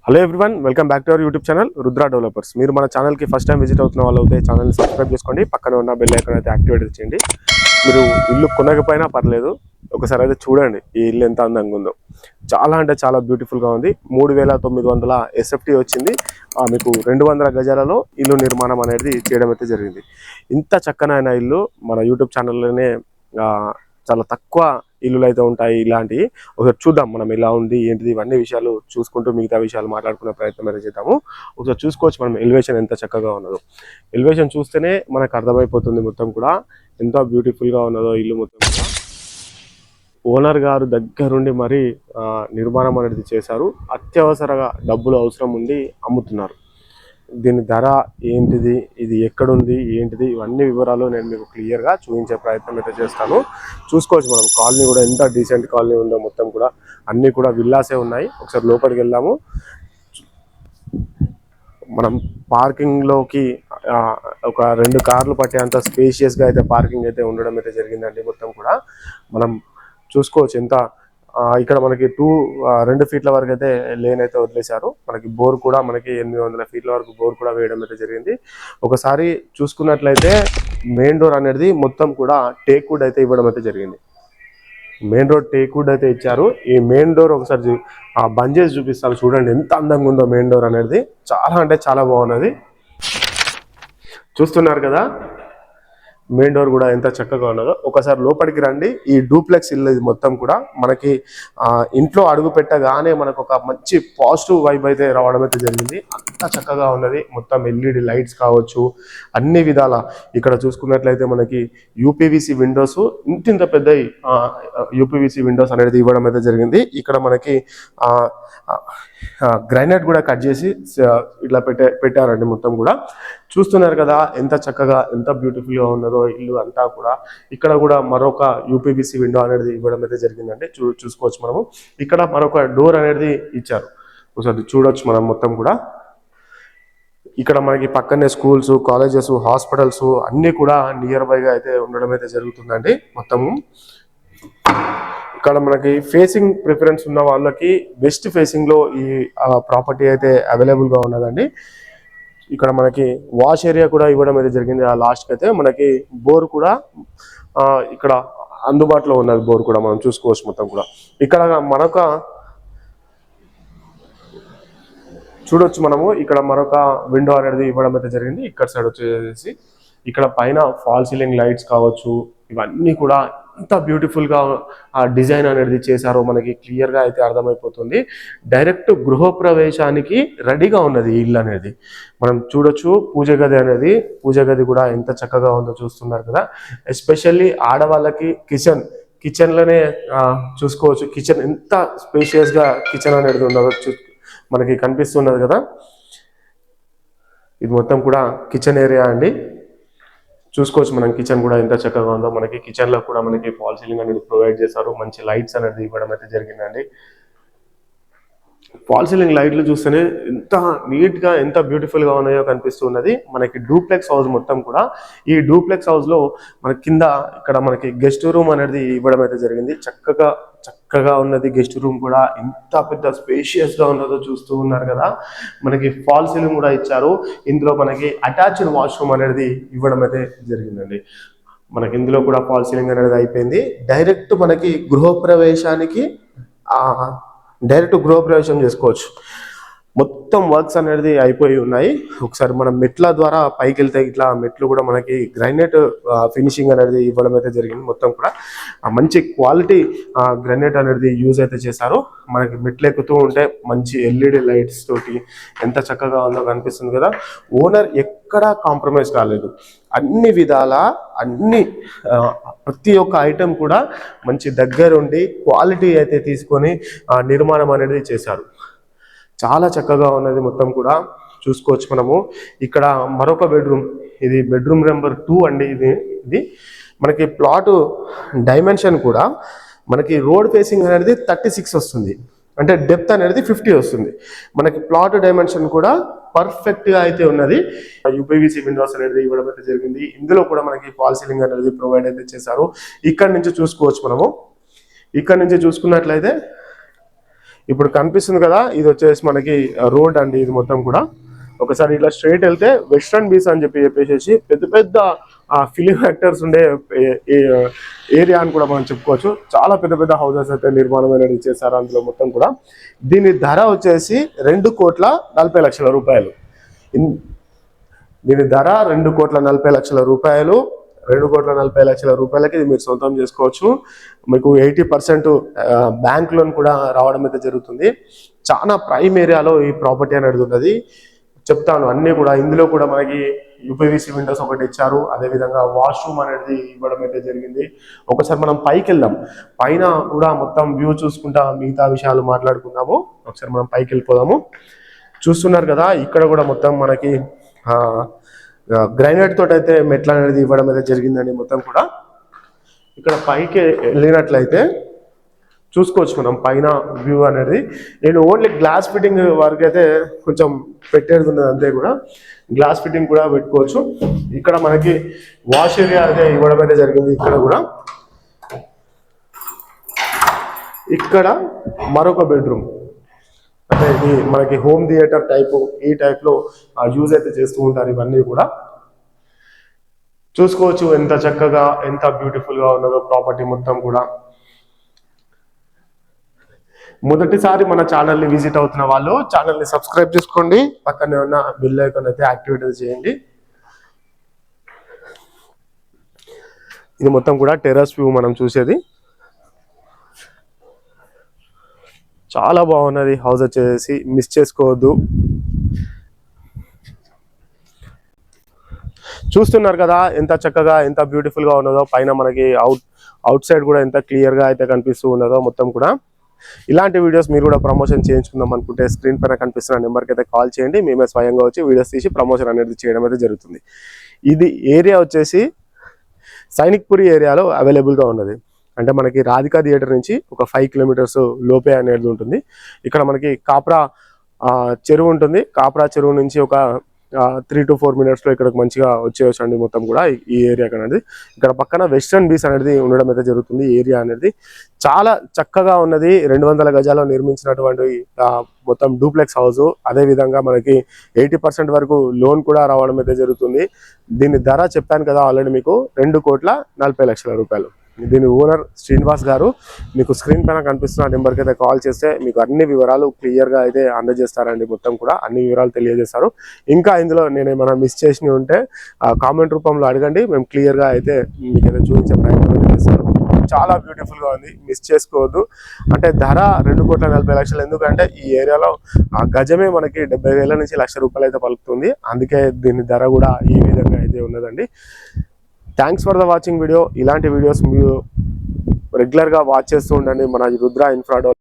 Hello everyone, welcome back to our YouTube channel Rudra developers. మీరు మన ఛానల్కి ఫస్ట్ టైం విజిట్ అవుతున్న వాళ్ళు అయితే ఛానల్ని సబ్స్క్రైబ్ చేసుకోండి, పక్కన ఉన్న బెల్ ఐకాన్ అయితే యాక్టివేట్ చేయండి. మీరు ఇల్లు కొనకపోయినా పర్లేదు, ఒకసారి అయితే చూడండి ఈ ఇల్లు ఎంత అందంగా ఉందో. చాలా అంటే చాలా బ్యూటిఫుల్గా ఉంది. 3900 SFT వచ్చింది. మీకు 200 గజాలలో ఇల్లు నిర్మాణం అనేది చేయడం అయితే జరిగింది. ఇంత చక్కనైన ఇల్లు మన యూట్యూబ్ ఛానల్లోనే చాలా తక్కువ ఇల్లులు అయితే ఉంటాయి. ఇలాంటివి ఒకసారి చూద్దాం మనం ఎలా ఉంది ఏంటిది, ఇవన్నీ విషయాలు చూసుకుంటూ మిగతా విషయాలు మాట్లాడుకునే ప్రయత్నం అయితే చేద్దాము. ఒకసారి చూసుకోవచ్చు మనం ఎలివేషన్ ఎంత చక్కగా ఉన్నదో. ఎలివేషన్ చూస్తేనే మనకు అర్థమైపోతుంది మొత్తం కూడా ఎంత బ్యూటిఫుల్గా ఉన్నదో ఇల్లు మొత్తం కూడా. ఓనర్ గారు దగ్గరుండి మరి నిర్మాణం అనేది చేశారు. అత్యవసరంగా డబ్బులు అవసరం ఉండి అమ్ముతున్నారు. దీని ధర ఏంటిది, ఇది ఎక్కడుంది ఏంటిది, ఇవన్నీ వివరాలు నేను మీకు క్లియర్గా చూపించే ప్రయత్నం అయితే చేస్తాను. చూసుకోవచ్చు మనం కాలనీ కూడా ఎంత డీసెంట్ కాలనీ ఉందో. మొత్తం కూడా అన్నీ కూడా విల్లాసే ఉన్నాయి. ఒకసారి లోపలికి వెళ్దాము. మనం పార్కింగ్లోకి ఒక 2 కార్లు పట్టేంత స్పేషియస్గా అయితే పార్కింగ్ అయితే ఉండడం అయితే జరిగిందండి. మొత్తం కూడా మనం చూసుకోవచ్చు ఎంత ఇక్కడ మనకి 2 ఫీట్ల వరకు అయితే లేన్ అయితే వదిలేశారు. మనకి బోర్ కూడా మనకి 800 ఫీట్ల వరకు బోర్ కూడా వేయడం అయితే జరిగింది. ఒకసారి చూసుకున్నట్లయితే మెయిన్ డోర్ అనేది మొత్తం కూడా టేక్ వుడ్ అయితే ఇవ్వడం అయితే జరిగింది. మెయిన్ రోడ్ టేక్ వుడ్ అయితే ఇచ్చారు. ఈ మెయిన్ డోర్ ఒకసారి బంద్ చేసి చూపిస్తాను, చూడండి ఎంత అందంగా ఉందో మెయిన్ డోర్ అనేది. చాలా అంటే చాలా బాగున్నది. చూస్తున్నారు కదా మెయిన్ డోర్ కూడా ఎంత చక్కగా ఉన్నదో. ఒకసారి లోపలికి రండి. ఈ డూప్లెక్స్ ఇల్లు ఇది మొత్తం కూడా మనకి ఇంట్లో అడుగు పెట్టగానే మనకు ఒక మంచి పాజిటివ్ వైబ్ అయితే రావడం అయితే జరిగింది. అంత చక్కగా ఉన్నది. మొత్తం LED లైట్స్ కావచ్చు, అన్ని విధాల. ఇక్కడ చూసుకున్నట్లయితే మనకి UPVC విండోస్, ఇంత పెద్ద UPVC విండోస్ అనేది ఇవ్వడం అయితే జరిగింది. ఇక్కడ మనకి గ్రైనైట్ కూడా కట్ చేసి ఇట్లా పెట్టారండి మొత్తం కూడా. చూస్తున్నారు కదా ఎంత చక్కగా ఎంత బ్యూటిఫుల్గా ఉన్నదో ఇల్లు అంతా కూడా. ఇక్కడ కూడా మరొక UPVC విండో అనేది ఇవ్వడం అయితే జరిగిందండి. చూసుకోవచ్చు మనము. ఇక్కడ మరొక డోర్ అనేది ఇచ్చారు. ఒకసారి చూడొచ్చు మనం మొత్తం కూడా. ఇక్కడ మనకి పక్కనే స్కూల్స్, కాలేజెస్, హాస్పిటల్స్ అన్నీ కూడా నియర్ బైగా అయితే ఉండడం అయితే జరుగుతుందండి మొత్తము. ఇక్కడ మనకి ఫేసింగ్ ప్రిఫరెన్స్ ఉన్న వాళ్ళకి వెస్ట్ ఫేసింగ్ లో ఈ ప్రాపర్టీ అయితే అవైలబుల్ గా ఉన్నదండి. ఇక్కడ మనకి వాష్ ఏరియా కూడా ఇవ్వడం అయితే జరిగింది. ఆ లాస్ట్కి అయితే మనకి బోర్ కూడా ఇక్కడ అందుబాటులో ఉన్నది. బోర్ కూడా మనం చూసుకోవచ్చు మొత్తం కూడా. ఇక్కడ మరొక చూడొచ్చు మనము. ఇక్కడ మరొక విండో అనేది ఇవ్వడం అయితే జరిగింది. ఇక్కడ సైడ్ వచ్చేసి ఇక్కడ పైన ఫాల్ సీలింగ్ లైట్స్ కావచ్చు, ఇవన్నీ కూడా ఎంత బ్యూటిఫుల్గా డిజైన్ అనేది చేశారో మనకి క్లియర్గా అయితే అర్థమైపోతుంది. డైరెక్ట్ గృహప్రవేశానికి రెడీగా ఉన్నది ఈ ఇల్లు అనేది. మనం చూడొచ్చు పూజ గది అనేది. పూజ గది కూడా ఎంత చక్కగా ఉందో చూస్తున్నారు కదా. ఎస్పెషల్లీ ఆడవాళ్ళకి కిచెన్లోనే చూసుకోవచ్చు. కిచెన్ ఎంత స్పేషియస్గా కిచెన్ అనేది ఉన్నదో మనకి కనిపిస్తున్నది కదా. ఇది మొత్తం కూడా కిచెన్ ఏరియా అండి. చూసుకోవచ్చు మనం కిచెన్ కూడా ఎంత చక్కగా ఉందో. మనకి కిచెన్ లో కూడా మనకి ఫాల్ సీలింగ్ అనేది ప్రొవైడ్ చేశారు. మంచి లైట్స్ అనేది ఇవ్వడం అయితే జరిగిందండి. ఫాల్ సీలింగ్ లైట్లు చూస్తేనే ఎంత నీట్ గా ఎంత బ్యూటిఫుల్ గా ఉన్నాయో కనిపిస్తున్నది. మనకి డూప్లెక్స్ హౌస్ మొత్తం కూడా. ఈ డూప్లెక్స్ హౌస్ లో మన కింద ఇక్కడ మనకి గెస్ట్ రూమ్ అనేది ఇవ్వడం అయితే జరిగింది. చక్కగా ఉన్నది గెస్ట్ రూమ్ కూడా. ఎంత పెద్ద స్పేషియస్ గా ఉన్నదో చూస్తూ ఉన్నారు కదా. మనకి ఫాల్ సీలింగ్ కూడా ఇచ్చారు. ఇందులో మనకి అటాచ్డ్ వాష్రూమ్ అనేది ఇవ్వడం అయితే జరిగిందండి. మనకి ఇందులో కూడా ఫాల్ సీలింగ్ అనేది అయిపోయింది. డైరెక్ట్ మనకి గృహప్రవేశం చేసుకోవచ్చు. మొత్తం వర్క్స్ అనేది అయిపోయి ఉన్నాయి. ఒకసారి మనం మెట్ల ద్వారా పైకి వెళ్తే ఇట్లా మెట్లు కూడా మనకి గ్రైనైట్ ఫినిషింగ్ అనేది ఇవ్వడం అయితే జరిగింది. మొత్తం కూడా మంచి క్వాలిటీ గ్రైనైట్ అనేది యూజ్ అయితే చేశారు. మనకి మెట్లు ఎక్కుతూ ఉంటే మంచి LED లైట్స్ తోటి ఎంత చక్కగా ఉందో కనిపిస్తుంది కదా. ఓనర్ ఎక్కడా కాంప్రమైజ్ కాలేదు. అన్ని విధాల ప్రతి ఒక్క ఐటెం కూడా మంచి దగ్గరుండి క్వాలిటీ అయితే తీసుకొని నిర్మాణం అనేది చేశారు. చాలా చక్కగా ఉన్నది మొత్తం కూడా. చూసుకోవచ్చు మనము. ఇక్కడ మరొక బెడ్రూమ్, ఇది బెడ్రూమ్ నెంబర్ 2 అండి. ఇది మనకి ప్లాట్ డైమెన్షన్ కూడా మనకి రోడ్ ఫేసింగ్ అనేది 36 వస్తుంది. అంటే డెప్త్ అనేది 50 వస్తుంది. మనకి ప్లాట్ డైమెన్షన్ కూడా పర్ఫెక్ట్ గా అయితే ఉన్నది. UPVC విండోస్ అనేది ఇవ్వడం అయితే జరిగింది. ఇందులో కూడా మనకి ఫాల్ సీలింగ్ అనేది ప్రొవైడ్ అయితే చేశారు. ఇక్కడ నుంచి చూసుకోవచ్చు మనము. ఇక్కడ నుంచి చూసుకున్నట్లయితే ఇప్పుడు కనిపిస్తుంది కదా, ఇది వచ్చేసి మనకి రోడ్ అండి. ఇది మొత్తం కూడా ఒకసారి ఇలా స్ట్రైట్ వెళ్తే వెస్ట్రన్ బీచ్ అని చెప్పేసి పెద్ద పెద్ద ఫిలిం యాక్టర్స్ ఉండే ఏరియా అని కూడా మనం చెప్పుకోవచ్చు. చాలా పెద్ద పెద్ద హౌసెస్ అయితే నిర్మాణం అనేది చేశారు అందులో మొత్తం కూడా. దీని ధర వచ్చేసి 2,40,00,000 రూపాయలు. దీని ధర 2,40,00,000 రూపాయలు. 2,40,00,000 రూపాయలకి ఇది మీరు సొంతం చేసుకోవచ్చు. మీకు 80% బ్యాంక్ లోన్ కూడా రావడం అయితే జరుగుతుంది. చాలా ప్రైమ్ ఏరియాలో ఈ ప్రాపర్టీ అనేది ఉన్నది. చెప్తాను అన్ని కూడా. ఇందులో కూడా మనకి యూపీవీసీ విండోస్ ఒకటి ఇచ్చారు. అదేవిధంగా వాష్రూమ్ అనేది ఇవ్వడం అయితే జరిగింది. ఒకసారి మనం పైకి వెళ్దాం. పైన కూడా మొత్తం వ్యూ చూసుకుంటా మిగతా విషయాలు మాట్లాడుకుందాము. ఒకసారి మనం పైకి వెళ్ళిపోదాము. చూస్తున్నారు కదా, ఇక్కడ కూడా మొత్తం మనకి గ్రైనైట్ తోటి అయితే మెట్ల అనేది ఇవ్వడం అయితే జరిగిందండి మొత్తం కూడా. ఇక్కడ పైకి వెళ్ళినట్లయితే చూసుకోవచ్చు మనం పైన వ్యూ అనేది. నేను ఓన్లీ గ్లాస్ ఫిట్టింగ్ వరకు అయితే కొంచెం పెట్టేది ఉన్నది, అంతే కూడా గ్లాస్ ఫిట్టింగ్ కూడా పెట్టుకోవచ్చు. ఇక్కడ మనకి వాష్ ఏరియా అయితే ఇవ్వడం అయితే జరిగింది. ఇక్కడ కూడా ఇక్కడ మరొక బెడ్రూమ్, అంటే ఇది మనకి హోమ్ థియేటర్ టైపు, ఈ టైప్లో యూజ్ అయితే చేస్తూ ఉంటారు. ఇవన్నీ కూడా చూసుకోవచ్చు ఎంత చక్కగా ఎంత బ్యూటిఫుల్ గా ఉన్నదో ప్రాపర్టీ మొత్తం కూడా. మొదటిసారి మన ఛానల్ని విజిట్ అవుతున్న వాళ్ళు ఛానల్ని సబ్స్క్రైబ్ చేసుకోండి. పక్కనే ఉన్న బెల్ ఐకాన్ అయితే యాక్టివేట్ చేయండి. ఇది మొత్తం కూడా టెర్రస్ వ్యూ మనం చూసేది. చాలా బాగున్నది హౌస్ వచ్చేసి, మిస్ చేసుకోవద్దు. చూస్తున్నారు కదా ఎంత చక్కగా ఎంత బ్యూటిఫుల్ గా ఉన్నదో. పైన మనకి అవుట్ సైడ్ కూడా ఎంత క్లియర్ గా అయితే కనిపిస్తూ ఉన్నదో మొత్తం కూడా. ఇలాంటి వీడియోస్ మీరు కూడా ప్రమోషన్ చేయించుకుందాం అనుకుంటే స్క్రీన్ పైన కనిపిస్తున్న నెంబర్కి అయితే కాల్ చేయండి. మేమే స్వయంగా వచ్చి వీడియోస్ తీసి ప్రమోషన్ అనేది చేయడం అయితే జరుగుతుంది. ఇది ఏరియా వచ్చేసి సైనిక్పురి ఏరియాలో అవైలబుల్గా ఉన్నది. అంటే మనకి రాధికా థియేటర్ నుంచి ఒక 5 కిలోమీటర్స్ లోపే అనేది ఉంటుంది. ఇక్కడ మనకి కాప్రా చెరువు ఉంటుంది. కాప్రా చెరువు నుంచి ఒక 3 to 4 మినిట్స్లో ఇక్కడికి మంచిగా వచ్చేయచ్చు అండి మొత్తం కూడా ఈ ఏరియా అనేది. ఇక్కడ పక్కన వెస్ట్రన్ బీచ్ అనేది ఉండడం అయితే జరుగుతుంది. ఏరియా అనేది చాలా చక్కగా ఉన్నది. 200 గజాల్లో నిర్మించినటువంటి మొత్తం డూప్లెక్స్ హౌస్. అదేవిధంగా మనకి 80% వరకు లోన్ కూడా రావడం అయితే జరుగుతుంది. దీని ధర చెప్పాను కదా ఆల్రెడీ మీకు, 2,40,00,000 రూపాయలు. దీని ఓనర్ శ్రీనివాస్ గారు. మీకు స్క్రీన్ పైన కనిపిస్తున్న నెంబర్కి అయితే కాల్ చేస్తే మీకు అన్ని వివరాలు క్లియర్గా అయితే అందజేస్తారండి. మొత్తం కూడా అన్ని వివరాలు తెలియజేస్తారు. ఇంకా ఇందులో నేను ఏమైనా మిస్ చేసినవి ఉంటే కామెంట్ రూపంలో అడగండి, మేము క్లియర్గా అయితే మీకైతే చూపించే ప్రయత్నం చేస్తాను. చాలా బ్యూటిఫుల్గా ఉంది, మిస్ చేసుకోవద్దు. అంటే ధర 2,40,00,000. ఎందుకంటే ఈ ఏరియాలో గజమే మనకి 70,000 నుంచి 1,00,000 రూపాయలు అయితే పలుకుతుంది. అందుకే దీని ధర కూడా ఈ విధంగా అయితే ఉన్నదండి. Thanks for the watching video. ఇలాంటి వీడియోస్ మీరు రెగ్యులర్గా వాచ్ చేస్తూ ఉండండి మన రుద్ర ఇన్ఫ్రా డెవలపర్స్.